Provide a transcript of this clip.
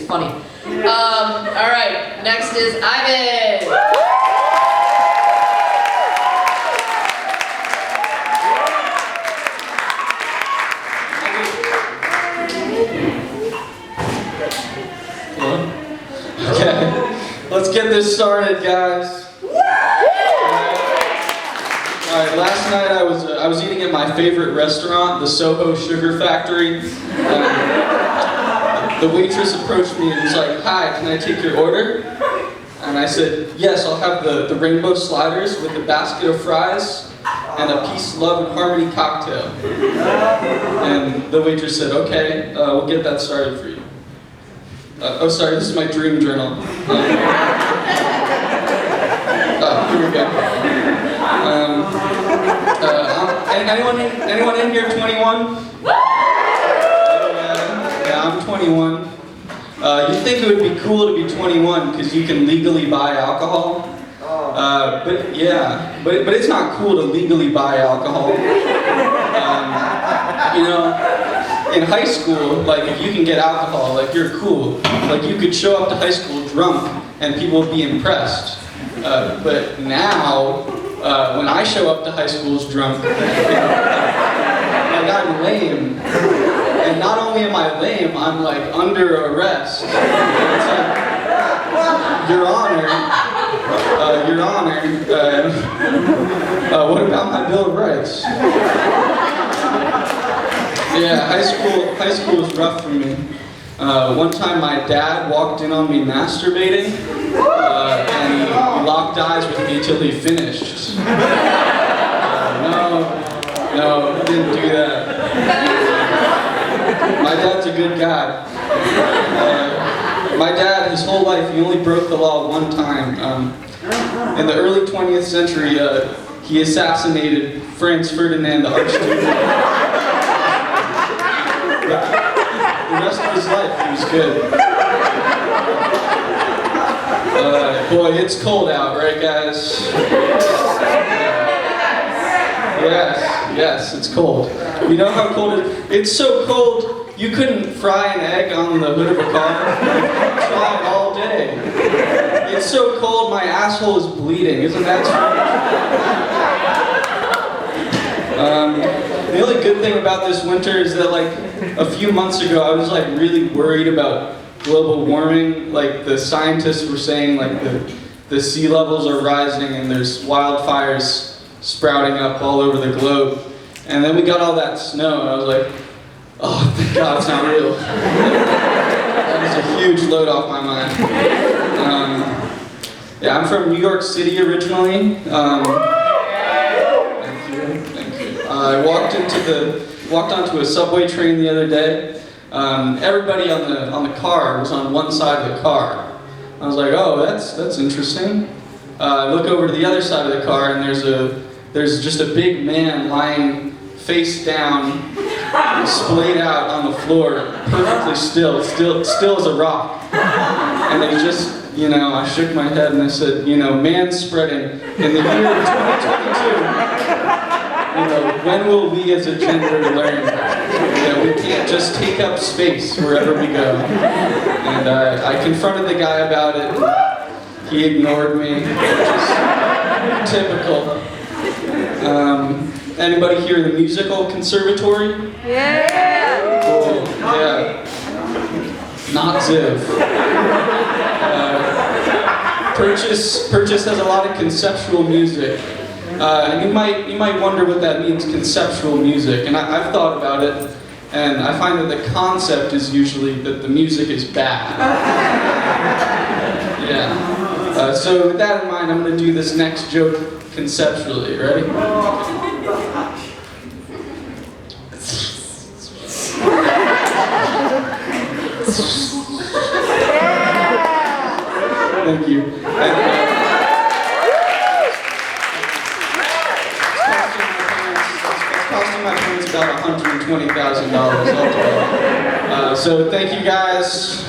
funny. All right, next is Ivan. Okay, let's get this started, guys. Alright, last night I was eating at my favorite restaurant, the Soho Sugar Factory. The waitress approached me and was like, "Hi, can I take your order?" And I said, "Yes, I'll have the rainbow sliders with a basket of fries and a peace, love, and harmony cocktail." And the waitress said, "Okay, we'll get that started for you." Oh, sorry, this is my dream journal. Here we go. Anyone in here 21? Yeah, I'm 21. You'd think it would be cool to be 21 because you can legally buy alcohol. But it's not cool to legally buy alcohol. You know, in high school, like if you can get alcohol, like you're cool. Like you could show up to high school drunk and people would be impressed. But now, when I show up to high schools drunk, like I'm lame. And not only am I lame, I'm like under arrest. It's like, Your Honor, what about my Bill of Rights? Yeah, high school was rough for me. One time my dad walked in on me masturbating, and he locked eyes with me until he finished. No, he didn't do that. My dad's a good guy. My dad, his whole life, he only broke the law one time. In the early 20th century, he assassinated Franz Ferdinand, the Archduke. The rest of his life, he was good. Boy, it's cold out, right, guys? Yes, it's cold. You know how cold it is? It's so cold, you couldn't fry an egg on the hood of a car. Try it all day. It's so cold, my asshole is bleeding. Isn't that strange? The only good thing about this winter is that, like, a few months ago, I was, like, really worried about global warming. Like, the scientists were saying, like, the sea levels are rising and there's wildfires sprouting up all over the globe. And then we got all that snow, and I was like, oh, thank God it's not real. That was a huge load off my mind. Yeah, I'm from New York City originally. Thank you. I walked onto a subway train the other day. Everybody on the car was on one side of the car. I was like, oh, that's interesting. I look over to the other side of the car, and there's just a big man lying face down, splayed out on the floor, perfectly still as a rock. And they just, I shook my head and I said, man spreading in the year of 2022, when will we as a gender learn that we can't just take up space wherever we go? And I confronted the guy about it. He ignored me, which is typical. Anybody here in the musical conservatory? Yeah! Cool, yeah. Not Ziv. Purchase has a lot of conceptual music. And you might wonder what that means, conceptual music. And I've thought about it, and I find that the concept is usually that the music is bad. Yeah. So with that in mind, I'm going to do this next joke conceptually. Ready? Thank you. It's costing my parents about $120,000 altogether. So thank you guys.